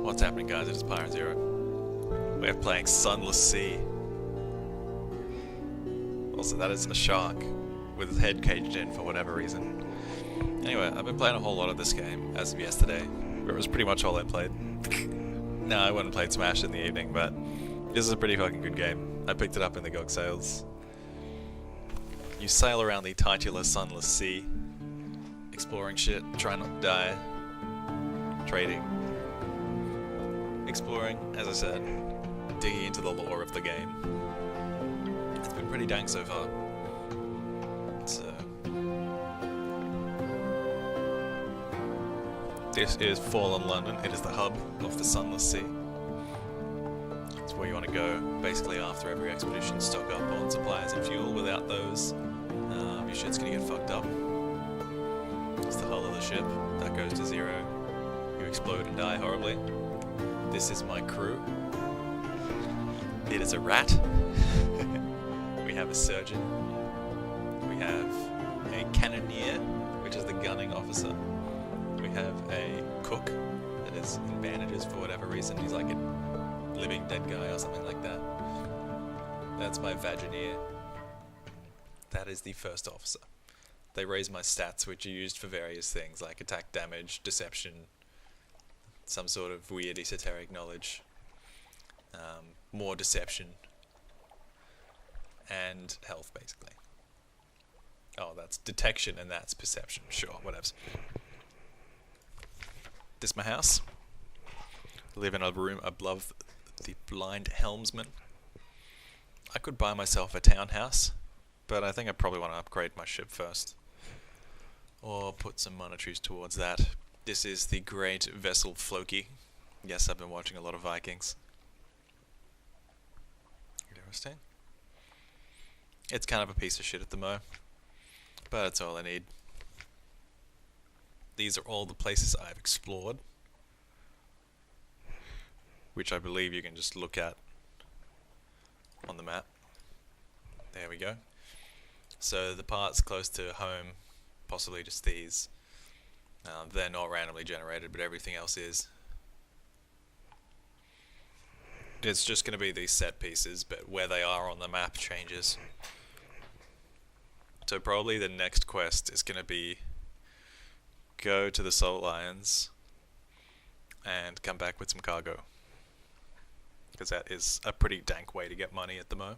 What's happening, guys? It is Pyren 0. We're playing Sunless Sea. Also, that is a shark with his head caged in for whatever reason. Anyway, I've been playing a whole lot of this game as of yesterday, where it was pretty much all I played. No, I went and played Smash in the evening, but this is a pretty fucking good game. I picked it up in the GOG sales. You sail around the titular Sunless Sea, exploring shit, trying not to die, trading, exploring, as I said, digging into the lore of the game. It's been pretty dang so far. So, this is Fallen London. It is the hub of the Sunless Sea. It's where you want to go, basically after every expedition, stock up on supplies and fuel. Without those, your shit's gonna get fucked up. It's the hull of the ship. That goes to zero. You explode and die horribly. This is my crew. It is a rat. We have a surgeon. We have a cannoneer, which is the gunning officer. We have a cook that is in bandages for whatever reason. He's like a living dead guy or something like that. That's my vagineer. That is the first officer. They raise my stats, which are used for various things like attack damage, deception, some sort of weird esoteric knowledge, more deception, and health, basically. Oh, that's detection and that's perception. Sure, whatevs. This is my house. I live in a room above the blind helmsman. I could buy myself a townhouse, but I think I probably want to upgrade my ship first. Or put some monetaries towards that. This is the great vessel Floki. Yes, I've been watching a lot of Vikings. Interesting. It's kind of a piece of shit at the mo, but it's all I need. These are all the places I've explored, which I believe you can just look at on the map. There we go. So the parts close to home, possibly just these. They're not randomly generated, but everything else is. It's just going to be these set pieces, but where they are on the map changes. So probably the next quest is going to be go to the Soul Lions and come back with some cargo. Because that is a pretty dank way to get money at the mo.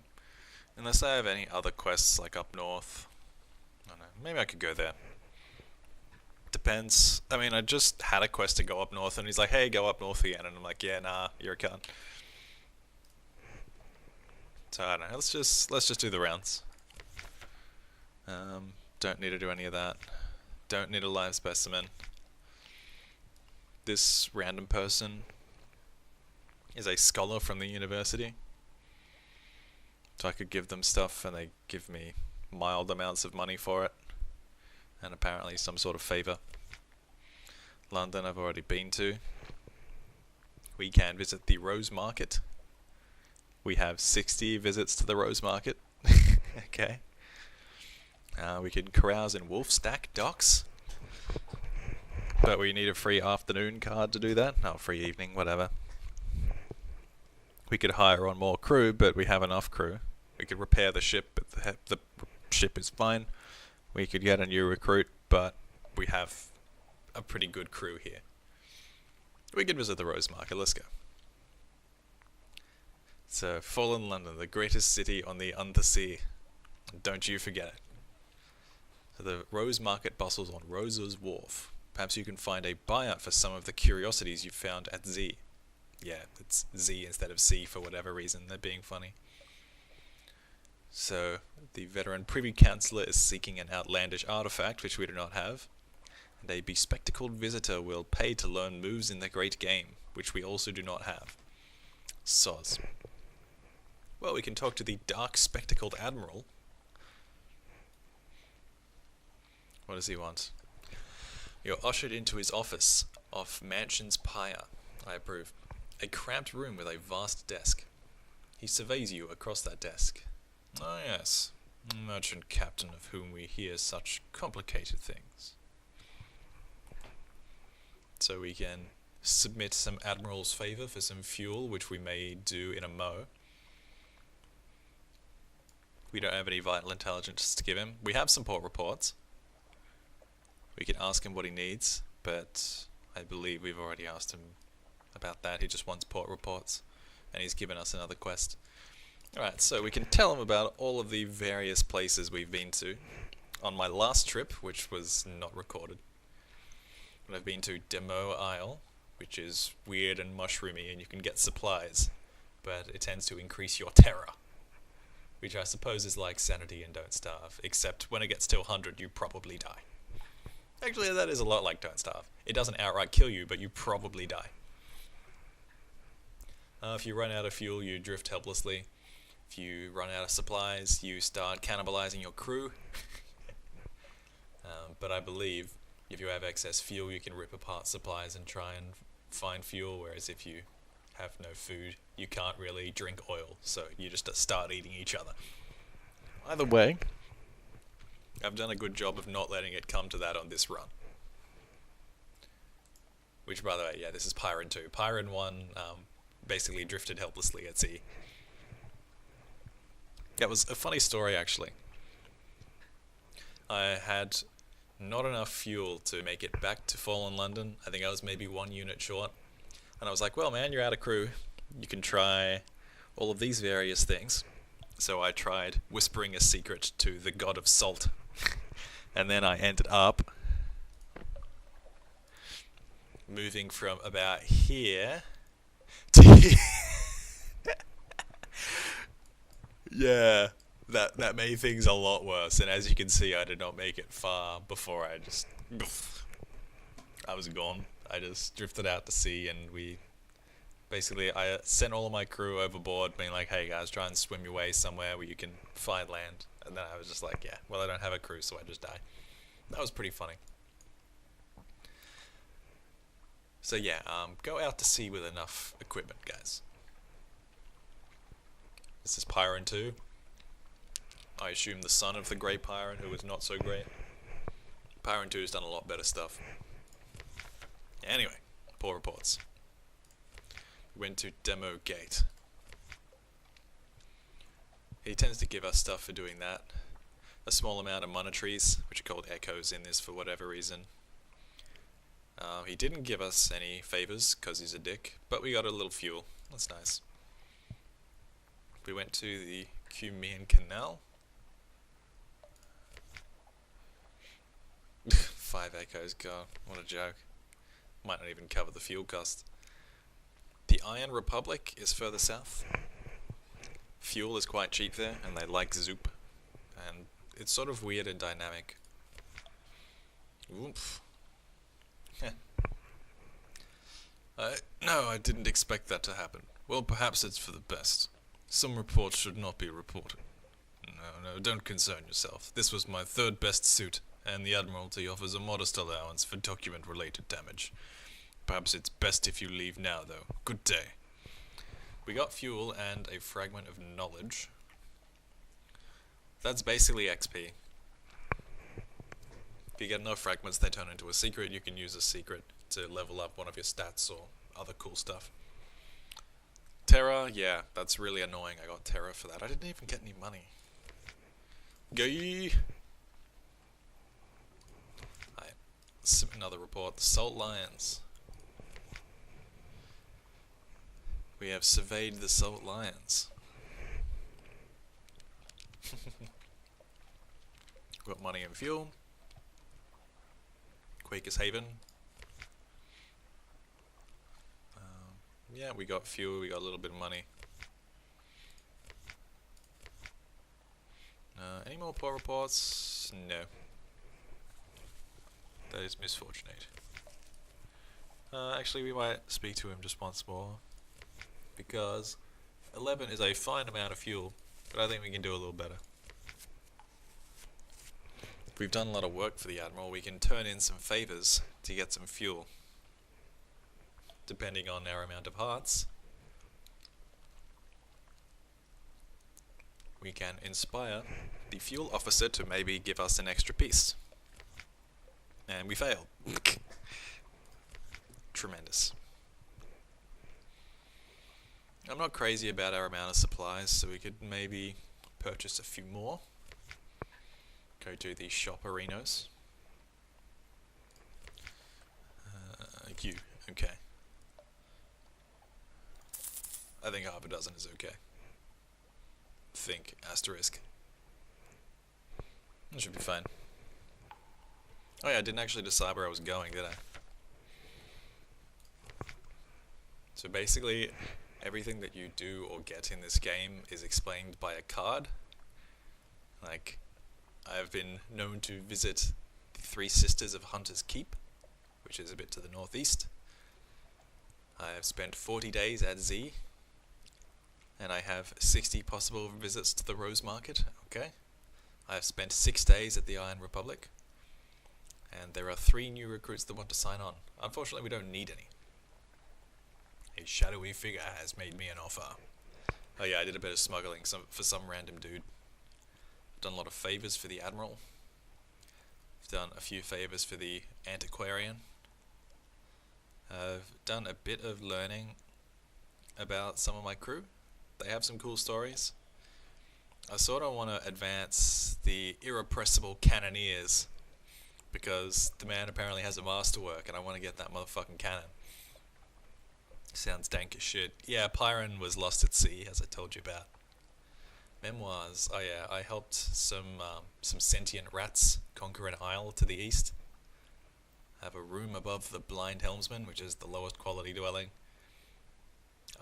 Unless I have any other quests like up north. I don't know, maybe I could go there. Depends. I mean, I just had a quest to go up north and he's like, hey, go up north again. And I'm like, yeah, nah, you're a cunt. So I don't know, let's just do the rounds. Don't need to do any of that. Don't need a live specimen. This random person is a scholar from the university. So I could give them stuff and they give me mild amounts of money for it. And apparently some sort of favour. London I've already been to. We can visit the Rose Market. We have 60 visits to the Rose Market. Okay. We can carouse in Wolfstack Docks. But we need a free afternoon card to do that. No, free evening, whatever. We could hire on more crew, but we have enough crew. We could repair the ship, but the ship is fine. We could get a new recruit, but we have a pretty good crew here. We could visit the Rose Market. Let's go. So, Fallen London, the greatest city on the undersea. Don't you forget it. So the Rose Market bustles on Rosa's Wharf. Perhaps you can find a buyout for some of the curiosities you found at Z. Yeah, it's Z instead of C for whatever reason. They're being funny. So, the veteran Privy Councillor is seeking an outlandish artifact, which we do not have. And a bespectacled visitor will pay to learn moves in the great game, which we also do not have. Soz. Well, we can talk to the dark spectacled admiral. What does he want? You're ushered into his office off Mansion's Pyre. I approve. A cramped room with a vast desk. He surveys you across that desk. Ah yes, merchant captain of whom we hear such complicated things. So we can submit some Admiral's favour for some fuel, which we may do in a mo. We don't have any vital intelligence to give him. We have some port reports. We can ask him what he needs, but I believe we've already asked him about that. He just wants port reports, and he's given us another quest. Alright, so we can tell him about all of the various places we've been to. On my last trip, which was not recorded, I've been to Demo Isle, which is weird and mushroomy, and you can get supplies, but it tends to increase your terror, which I suppose is like Sanity and Don't Starve, except when it gets to 100 you probably die. Actually, that is a lot like Don't Starve. It doesn't outright kill you, but you probably die. If you run out of fuel, you drift helplessly. If you run out of supplies, you start cannibalizing your crew. But I believe if you have excess fuel, you can rip apart supplies and try and find fuel, whereas if you have no food, you can't really drink oil, so you just start eating each other. Either way, I've done a good job of not letting it come to that on this run. Which, by the way, yeah, this is Pyren 2. Pyren 1 basically drifted helplessly at sea. That was a funny story, actually. I had not enough fuel to make it back to Fallen London. I think I was maybe 1 unit short. And I was like, well, man, you're out of crew. You can try all of these various things. So I tried whispering a secret to the god of salt. And then I ended up moving from about here to here. Yeah, that made things a lot worse. And as you can see, I did not make it far before I was gone. I just drifted out to sea, and I sent all of my crew overboard, being like, hey guys, try and swim your way somewhere where you can find land. And then I was just like, yeah, well, I don't have a crew, so I just die. That was pretty funny. So yeah, go out to sea with enough equipment, guys. This is Pyren 2. I assume the son of the great Pyren, who was not so great. Pyren 2 has done a lot better stuff. Anyway, poor reports. We went to Demo Gate. He tends to give us stuff for doing that. A small amount of monetaries, which are called echoes in this for whatever reason. He didn't give us any favors, because he's a dick, but we got a little fuel. That's nice. We went to the Cumean Canal. 5 echoes, god, what a joke. Might not even cover the fuel cost. The Iron Republic is further south. Fuel is quite cheap there, and they like Zoop. And it's sort of weird and dynamic. Oomph. No, I didn't expect that to happen. Well, perhaps it's for the best. Some reports should not be reported. No, don't concern yourself. This was my 3rd best suit, and the Admiralty offers a modest allowance for document-related damage. Perhaps it's best if you leave now, though. Good day. We got fuel and a fragment of knowledge. That's basically XP. If you get enough fragments, they turn into a secret. You can use a secret to level up one of your stats or other cool stuff. Terror, yeah, that's really annoying. I got terror for that. I didn't even get any money. Gay. Alright, another report. The Salt Lions. We have surveyed the Salt Lions. Got money and fuel. Quaker's Haven. Yeah, we got fuel, we got a little bit of money. Any more poor reports? No. That is misfortunate. Actually, we might speak to him just once more. Because 11 is a fine amount of fuel, but I think we can do a little better. If we've done a lot of work for the Admiral, we can turn in some favours to get some fuel. Depending on our amount of hearts, we can inspire the fuel officer to maybe give us an extra piece. And we failed. Tremendous. I'm not crazy about our amount of supplies, so we could maybe purchase a few more. Go to the shop arenas. You, okay. I think half a dozen is okay. Think, asterisk. That should be fine. Oh yeah, I didn't actually decide where I was going, did I? So basically, everything that you do or get in this game is explained by a card. Like, I've been known to visit the Three Sisters of Hunter's Keep, which is a bit to the northeast. I have spent 40 days at Z, and I have 60 possible visits to the Rose Market. Okay. I have spent 6 days at the Iron Republic, and there are 3 new recruits that want to sign on. Unfortunately, we don't need any. A shadowy figure has made me an offer. Oh yeah, I did a bit of smuggling for some random dude. I've done a lot of favors for the Admiral. I've done a few favors for the Antiquarian. I've done a bit of learning about some of my crew. They have some cool stories. I sort of want to advance the irrepressible cannoneers, because the man apparently has a masterwork and I want to get that motherfucking cannon. Sounds dank as shit. Yeah, Pyren was lost at sea, as I told you about. Memoirs. Oh yeah, I helped some sentient rats conquer an isle to the east. I have a room above the Blind Helmsman, which is the lowest quality dwelling.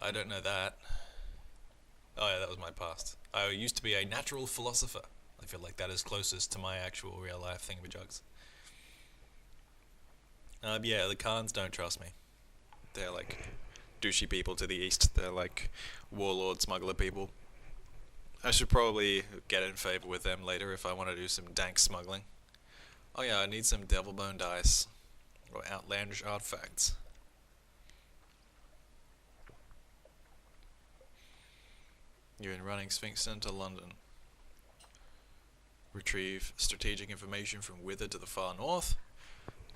I don't know that. Oh yeah, that was my past. I used to be a natural philosopher. I feel like that is closest to my actual real life thingamajugs. Yeah, the Khans don't trust me. They're like douchey people to the east. They're like warlord smuggler people. I should probably get in favor with them later if I want to do some dank smuggling. Oh yeah, I need some devil bone dice. Or outlandish artifacts. You're in running Sphinxton to London. Retrieve strategic information from Wither to the far north.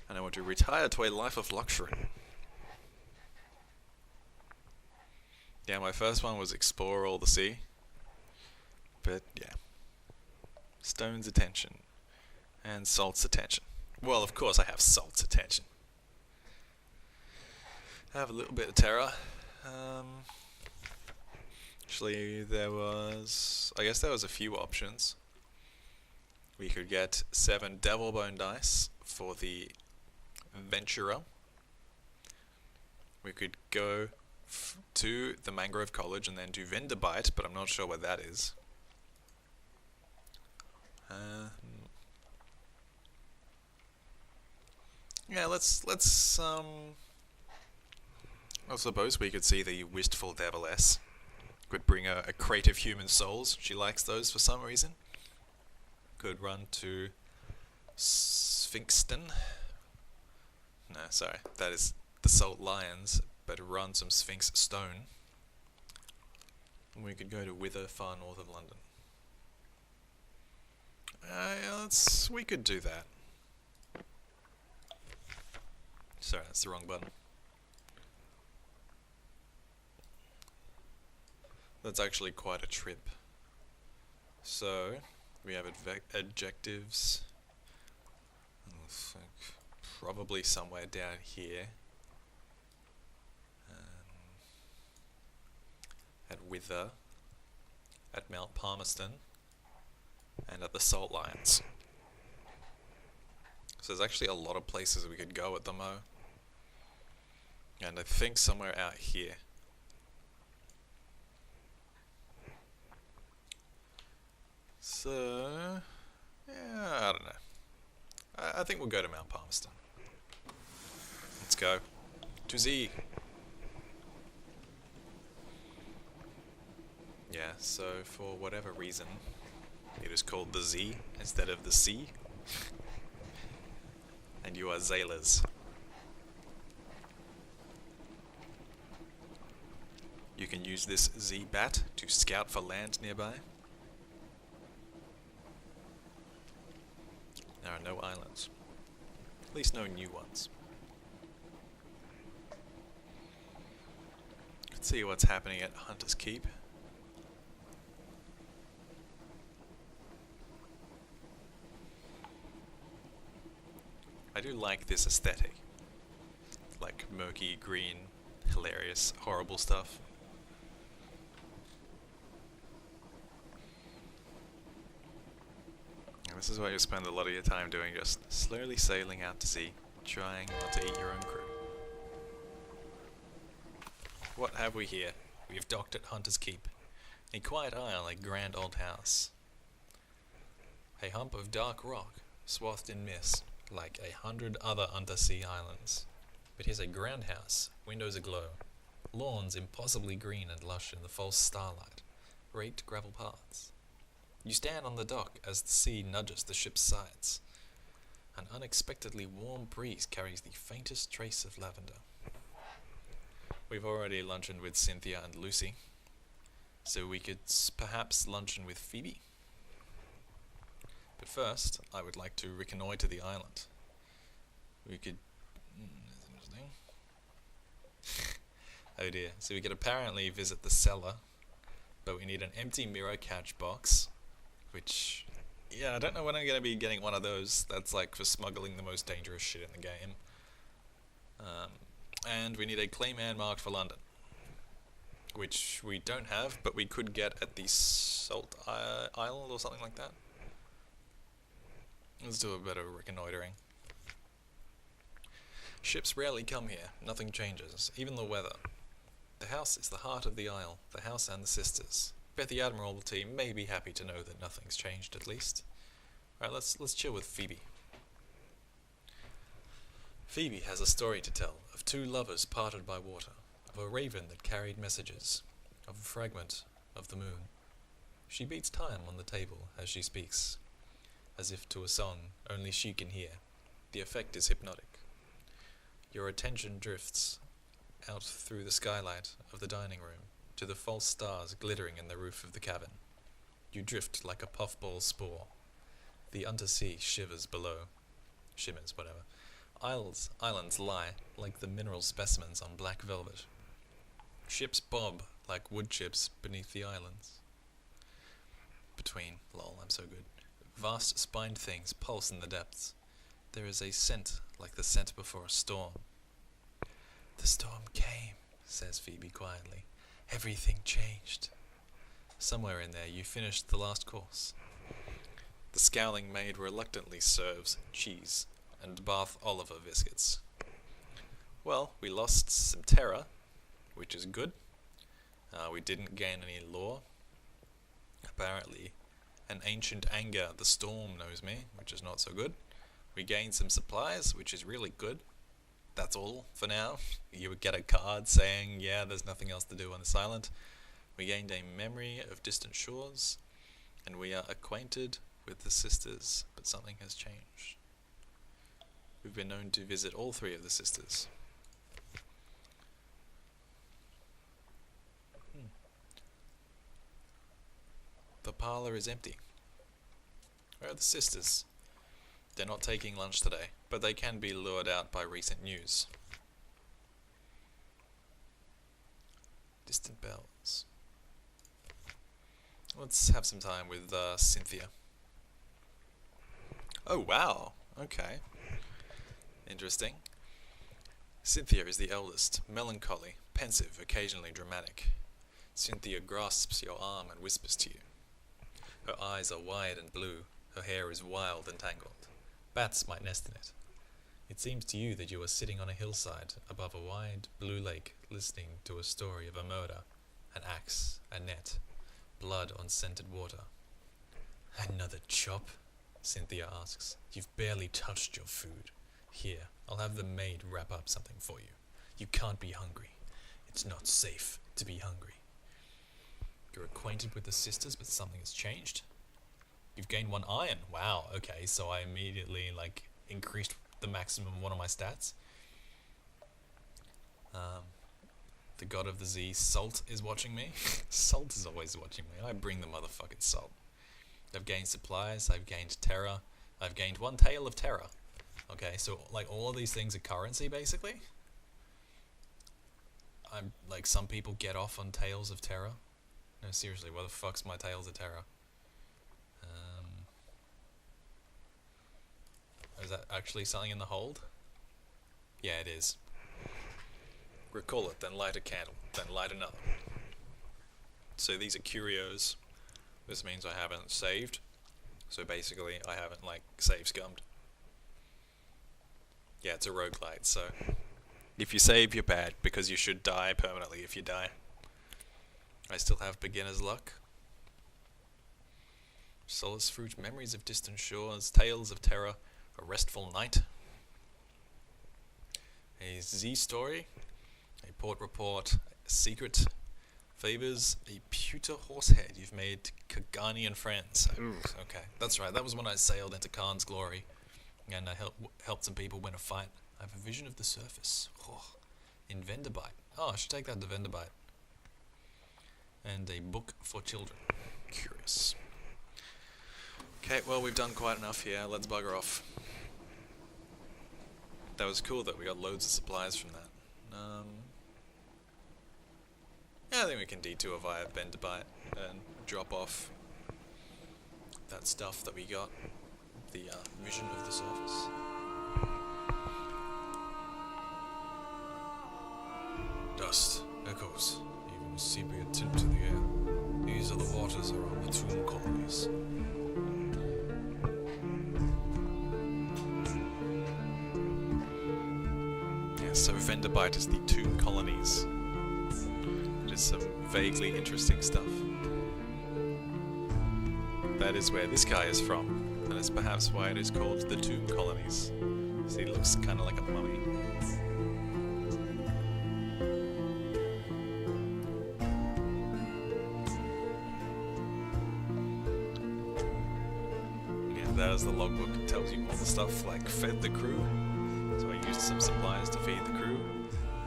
And I want to retire to a life of luxury. Yeah, my first one was explore all the sea. But yeah. Stone's attention. And Salt's attention. Well, of course I have Salt's attention. I have a little bit of terror. Actually, I guess there was a few options. We could get 7 Devil Bone dice for the Venturer. We could go to the Mangrove College and then do Vendor Bite, but I'm not sure what that is. Yeah, let's I suppose we could see the Wistful Deviless. Could bring a crate of human souls. She likes those for some reason. Could run to Sphinxton. No, sorry, that is the Salt Lions, but run some Sphinx Stone. And we could go to Wither, far north of London. Yeah, we could do that. Sorry, that's the wrong button. That's actually quite a trip. So, we have adjectives. Probably somewhere down here. At Wither. At Mount Palmerston. And at the Salt Lions. So there's actually a lot of places we could go at the Mo. And I think somewhere out here. So, yeah, I don't know. I think we'll go to Mount Palmerston. Let's go. To Z. Yeah, so for whatever reason, it is called the Z instead of the C. And you are Zaylers. You can use this Z-Bat to scout for land nearby. There are no islands. At least no new ones. Let's see what's happening at Hunter's Keep. I do like this aesthetic. Like murky, green, hilarious, horrible stuff. And this is what you spend a lot of your time doing, just slowly sailing out to sea, trying not to eat your own crew. What have we here? We've docked at Hunter's Keep. A quiet isle, a grand old house. A hump of dark rock, swathed in mist, like 100 other undersea islands. But here's a grand house, windows aglow, lawns impossibly green and lush in the false starlight, raked gravel paths. You stand on the dock as the sea nudges the ship's sides. An unexpectedly warm breeze carries the faintest trace of lavender. We've already lunched with Cynthia and Lucy, so we could perhaps luncheon with Phoebe. But first, I would like to reconnoitre the island. We could... that's interesting. Oh dear. So we could apparently visit the cellar, but we need an empty mirror catch box, which... yeah, I don't know when I'm going to be getting one of those. That's like for smuggling the most dangerous shit in the game. And we need a Clayman marked for London, which we don't have, but we could get at the Salt Isle or something like that. Let's do a bit of reconnoitering. Ships rarely come here, nothing changes, even the weather. The house is the heart of the isle, the house and the sisters. Bet the Admiralty may be happy to know that nothing's changed, at least. Alright, let's chill with Phoebe. Phoebe has a story to tell, of two lovers parted by water, of a raven that carried messages, of a fragment of the moon. She beats time on the table as she speaks, as if to a song only she can hear. The effect is hypnotic. Your attention drifts out through the skylight of the dining room to the false stars glittering in the roof of the cabin. You drift like a puffball spore. The undersea shivers below. Shimmers, whatever. Islands lie like the mineral specimens on black velvet. Ships bob like wood chips beneath the islands. Between, lol, I'm so good. Vast spined things pulse in the depths. There is a scent like the scent before a storm. The storm came, says Phoebe quietly. Everything changed. Somewhere in there you finished the last course. The scowling maid reluctantly serves cheese and Bath Oliver biscuits. Well, we lost some terror, which is good. We didn't gain any lore. Apparently, an ancient anger, the storm knows me, which is not so good. We gained some supplies, which is really good. That's all for now. You would get a card saying, yeah, there's nothing else to do on this island. We gained a memory of distant shores, and we are acquainted with the sisters, but something has changed. We've been known to visit all three of the sisters. The parlour is empty. Where are the sisters? They're not taking lunch today, but they can be lured out by recent news. Distant bells. Let's have some time with Cynthia. Oh wow, okay. Interesting. Cynthia is the eldest, melancholy, pensive, occasionally dramatic. Cynthia grasps your arm and whispers to you. Her eyes are wide and blue, her hair is wild and tangled. Bats might nest in it. It seems to you that you are sitting on a hillside above a wide blue lake listening to a story of a murder, an axe, a net, blood on scented water. Another chop? Cynthia asks. You've barely touched your food. Here, I'll have the maid wrap up something for you. You can't be hungry. It's not safe to be hungry. You're acquainted with the sisters, but something has changed. You've gained 1 iron. Wow, okay, so I immediately, increased the maximum of one of my stats. The god of the sea, Salt, is watching me. Salt is always watching me. I bring the motherfucking salt. I've gained supplies, I've gained terror. I've gained 1 tale of terror. Okay, so, all of these things are currency, basically. I'm like, some people get off on Tales of Terror. No, seriously, what the fuck's my Tales of Terror? Is that actually something in the hold? Yeah, it is. Recall it, then light a candle, then light another. So these are curios. This means I haven't saved. So basically, I haven't, like, save scummed. Yeah, it's a roguelite, so if you save, you're bad, because you should die permanently if you die. I still have beginner's luck. Solace fruit, memories of distant shores, tales of terror, a restful night. A Z story, a port report, a secret, favors, a pewter horsehead you've made Kaganian friends. Okay, that's right, that was when I sailed into Khan's glory, and I helped some people win a fight. I have a vision of the surface. In Venderbite. Oh, I should take that to Venderbite. And a book for children. Curious. Okay, well, we've done quite enough here. Let's bugger off. That was cool that we got loads of supplies from that. Yeah, I think we can detour via Venderbite and drop off that stuff that we got. The vision of the surface. Dust, echoes, even sepia tint to the air. These are the waters around the tomb colonies. Yeah, so Venderbite is the tomb colonies. It is some vaguely interesting stuff. That is where this guy is from, and that's perhaps why it is called the tomb colonies. See, he looks kind of like a mummy. That is the logbook. It tells you all the stuff like fed the crew. So I used some supplies to feed the crew.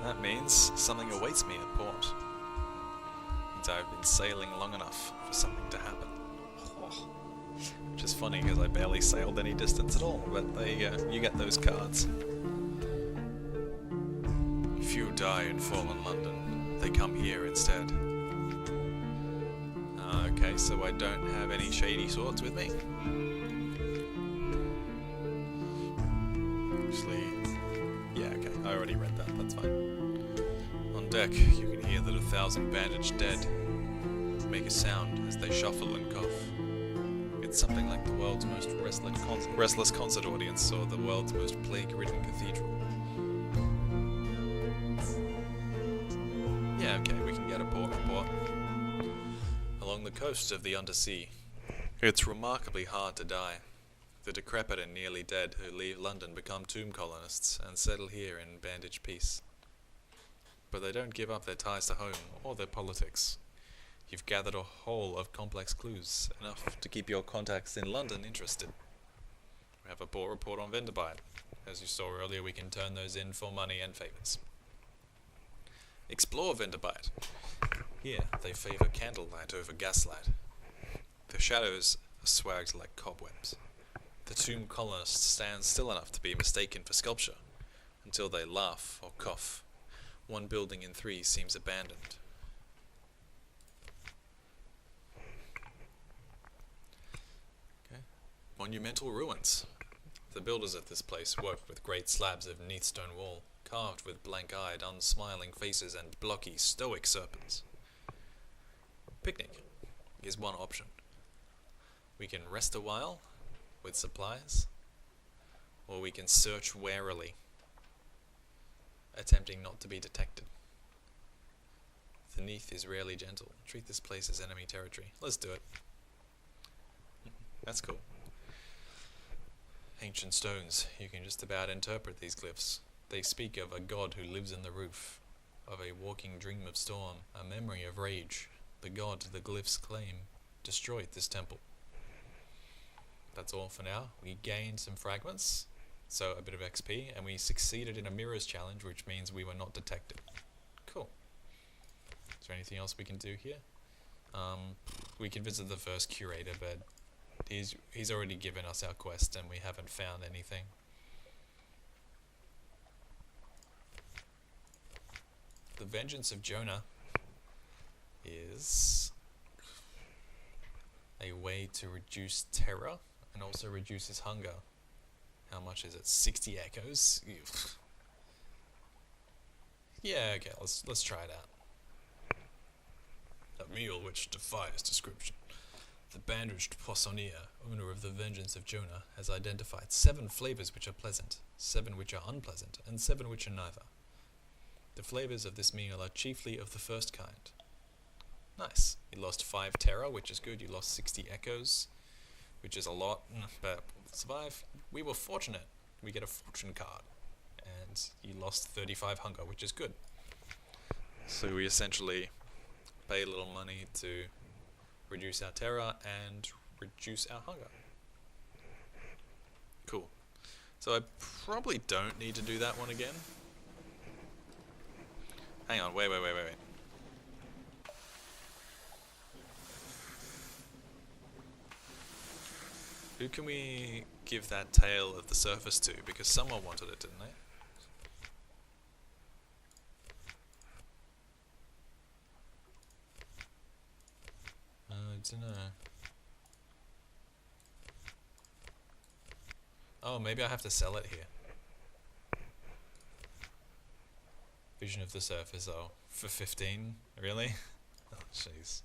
That means something awaits me at port. It means I've been sailing long enough for something to happen. Which is funny because I barely sailed any distance at all, but there you go. You get those cards. Few die in fallen London. They come here instead. Okay, so I don't have any shady swords with me. Yeah, okay, I already read that, that's fine. On deck, you can hear that 1,000 bandaged dead make a sound as they shuffle and cough. It's something like the world's most restless concert audience or the world's most plague-ridden cathedral. Yeah, okay, we can get a port report. Along the coast of the undersea, it's remarkably hard to die. The decrepit and nearly dead who leave London become tomb colonists and settle here in bandaged peace. But they don't give up their ties to home or their politics. You've gathered a whole of complex clues, enough to keep your contacts in London interested. We have a port report on Venderbite. As you saw earlier, we can turn those in for money and favours. Explore Venderbite. Here, they favour candlelight over gaslight. The shadows are swagged like cobwebs. The tomb colonists stand still enough to be mistaken for sculpture, until they laugh or cough. One building in 3 seems abandoned. Okay. Monumental ruins. The builders of this place worked with great slabs of neat stone wall, carved with blank-eyed, unsmiling faces and blocky, stoic serpents. Picnic is one option. We can rest a while with supplies, or we can search warily, attempting not to be detected. The Neath is rarely gentle. Treat this place as enemy territory. Let's do it. That's cool. Ancient stones. You can just about interpret these glyphs. They speak of a god who lives in the roof, of a walking dream of storm, a memory of rage. The god the glyphs claim destroyed this temple. That's all for now. We gained some fragments, so a bit of XP, and we succeeded in a mirrors challenge, which means we were not detected. Cool. Is there anything else we can do here? We can visit the first curator, but he's already given us our quest and we haven't found anything. The Vengeance of Jonah is a way to reduce terror and also reduces hunger. How much is it? 60 echoes? Ew. Yeah, okay, let's try it out. A meal which defies description. The bandaged poissonnier, owner of the Vengeance of Jonah, has identified 7 flavors which are pleasant, 7 which are unpleasant, and 7 which are neither. The flavors of this meal are chiefly of the first kind. Nice. You lost 5 terror, which is good. You lost 60 echoes, which is a lot, but survive. We were fortunate. We get a fortune card. And you lost 35 hunger, which is good. So we essentially pay a little money to reduce our terror and reduce our hunger. Cool. So I probably don't need to do that one again. Hang on, wait. Who can we give that Tale of the Surface to? Because someone wanted it, didn't they? I don't know. Oh, maybe I have to sell it here. Vision of the Surface, oh. For 15? Really? Oh, jeez.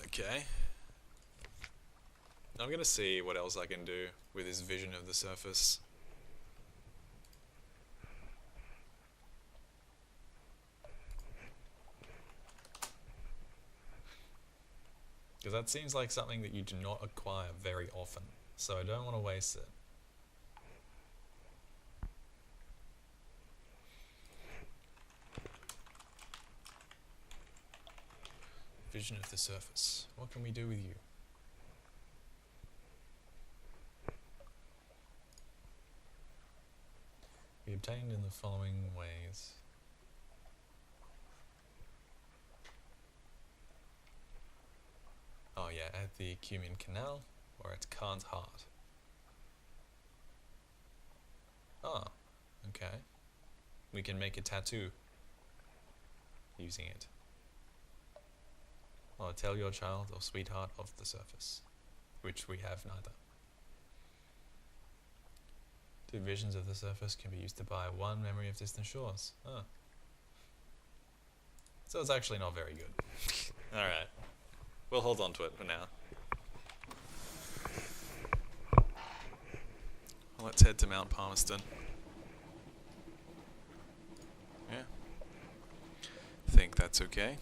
Okay. I'm gonna see what else I can do with this Vision of the Surface. Because that seems like something that you do not acquire very often, so I don't want to waste it. Vision of the Surface. What can we do with you? Be obtained in the following ways. Oh yeah, at the Cumian Canal or at Khan's Heart. Ah, okay. We can make a tattoo using it. Or tell your child or sweetheart of the surface, which we have neither. 2 visions of the surface can be used to buy 1 memory of distant shores. Ah. So it's actually not very good. Alright. We'll hold on to it for now. Well, let's head to Mount Palmerston. Yeah. Think that's okay.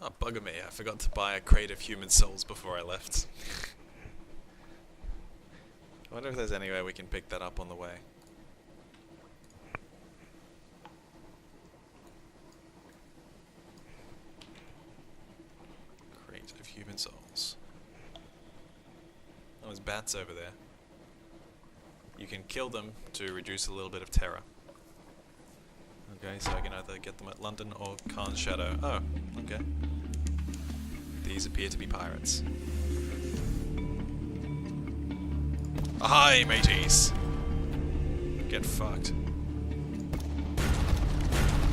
Oh, bugger me, I forgot to buy a crate of human souls before I left. I wonder if there's any way we can pick that up on the way. Crate of human souls. Oh, there's bats over there. You can kill them to reduce a little bit of terror. Okay, so I can either get them at London or Khan's Shadow. Oh, okay. These appear to be pirates. Hi, mateys! Get fucked.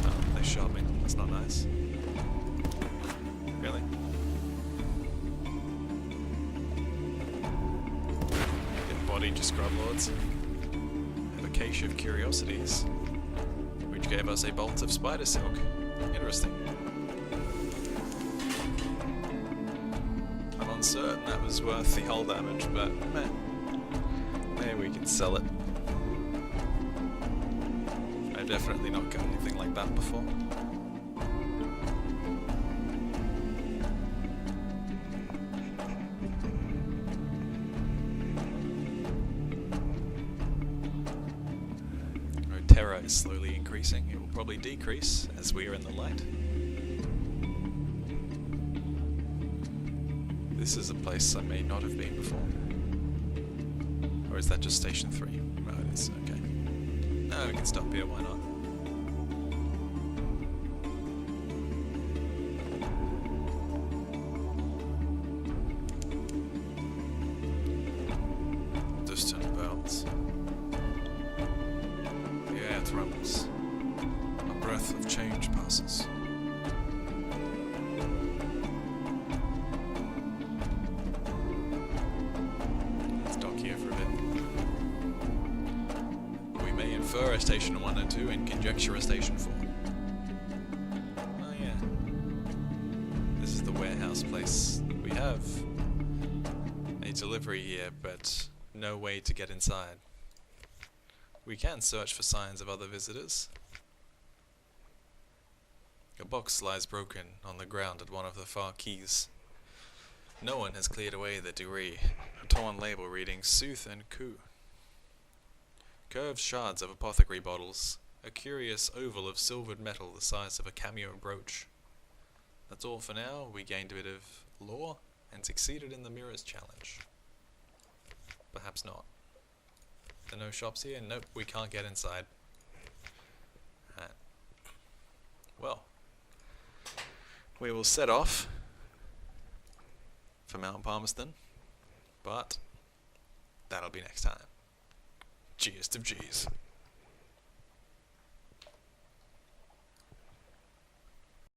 Oh, they shot me. That's not nice. Really? Get bodied to scrub lords. Have a cache of curiosities, which gave us a bolt of spider silk. Interesting. I'm uncertain that was worth the hull damage, but meh. Maybe we can sell it. I've definitely not got anything like that before. Our terror is slowly increasing. It will probably decrease as we are in the light. This is a place I may not have been before. Or is that just station 3? Right, it is, okay. No, we can stop here, why not? Distant about. The air trembles. A breath of change passes. Let's dock here for a bit. We may infer a station 1 and 2 and conjecture a station 4. Oh yeah. This is the warehouse place. We have a delivery here, but no way to get inside. We can search for signs of other visitors. A box lies broken on the ground at one of the far quays. No one has cleared away the debris. A torn label reading Sooth and Coup. Curved shards of apothecary bottles. A curious oval of silvered metal the size of a cameo brooch. That's all for now. We gained a bit of lore and succeeded in the mirrors challenge. Perhaps not. There are no shops here? Nope, we can't get inside. Alright. Well, we will set off for Mount Palmerston, but that'll be next time. Cheers to G's.